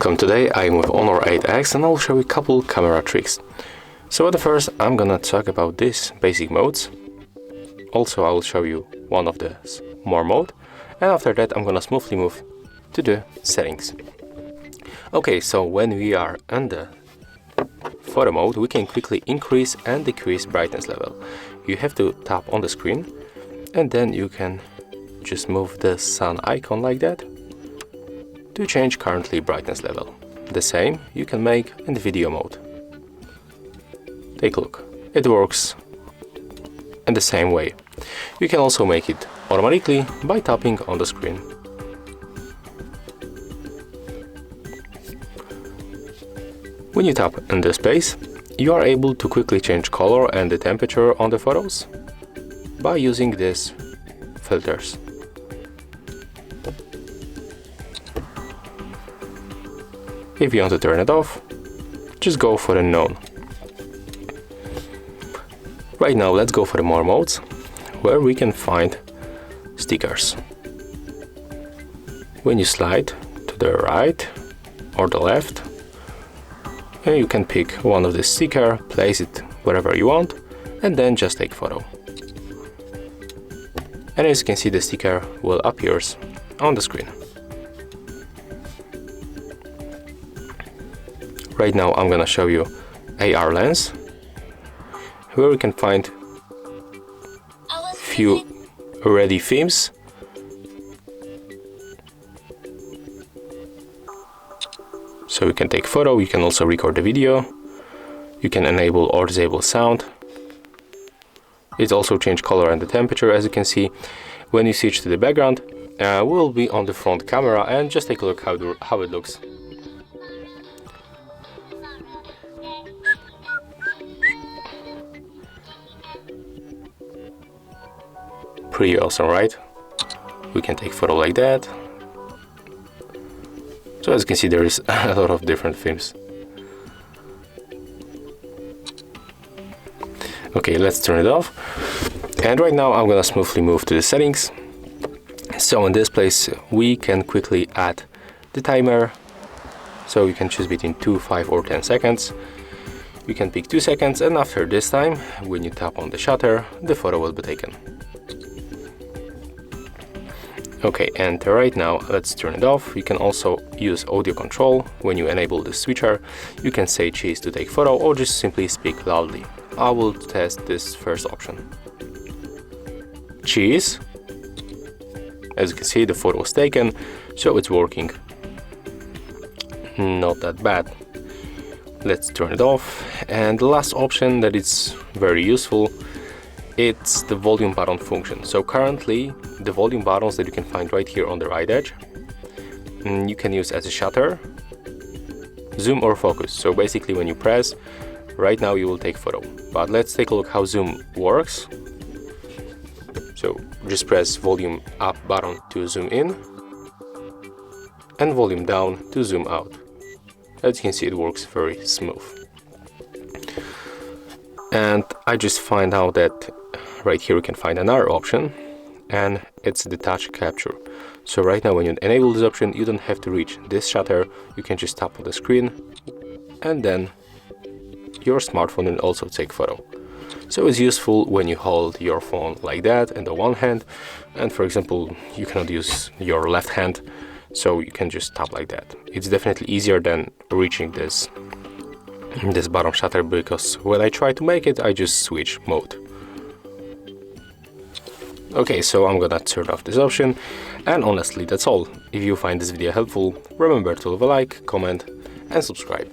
Welcome, today I'm with Honor 8X and I'll show you a couple camera tricks. So at the first I'm gonna talk about these basic modes. Also I'll show you one of the more mode, and after that I'm gonna smoothly move to the settings. Okay, so when we are in the photo mode we can quickly increase and decrease brightness level. You have to tap on the screen and then you can just move the sun icon like that to change currently brightness level. The same you can make in the video mode. Take a look. It works in the same way. You can also make it automatically by tapping on the screen. When you tap in this space, you are able to quickly change color and the temperature on the photos by using these filters. If you want to turn it off, just go for the none. Right now let's go for the more modes, where we can find stickers. When you slide to the right or the left, and you can pick one of the sticker, place it wherever you want, and then just take photo. And as you can see, the sticker will appear on the screen. Right now I'm gonna show you AR lens, where we can find few ready themes. So you can take photo, you can also record the video, you can enable or disable sound. It also change color and the temperature. As you can see, when you switch to the background, we'll be on the front camera, and just take a look how it looks. Pretty awesome, right? We can take photo like that. So as you can see, there is a lot of different themes. Okay, let's turn it off. And right now I'm gonna smoothly move to the settings. So in this place we can quickly add the timer. So you can choose between 2, 5 or 10 seconds. You can pick 2 seconds, and after this time, when you tap on the shutter, the photo will be taken. Okay, and right now let's turn it off. You can also use audio control. When you enable the switcher, you can say cheese to take photo or just simply speak loudly. I will test this first option. Cheese. As you can see, the photo was taken, so it's working. Not that bad. Let's turn it off. And the last option that is very useful, it's the volume button function. So currently the volume buttons that you can find right here on the right edge, you can use as a shutter, zoom or focus. So basically when you press, right now you will take photo. But let's take a look how zoom works. So just press volume up button to zoom in and volume down to zoom out. As you can see, it works very smooth. And I just find out that right here we can find another option, and it's the touch capture. So right now when you enable this option, you don't have to reach this shutter. You can just tap on the screen and then your smartphone will also take photo. So it's useful when you hold your phone like that in the one hand, and for example you cannot use your left hand, so you can just tap like that. It's definitely easier than reaching this bottom shutter, because when I try to make it, I just switch mode. Okay, so I'm gonna turn off this option, and honestly that's all. If you find this video helpful, remember to leave a like, comment and subscribe.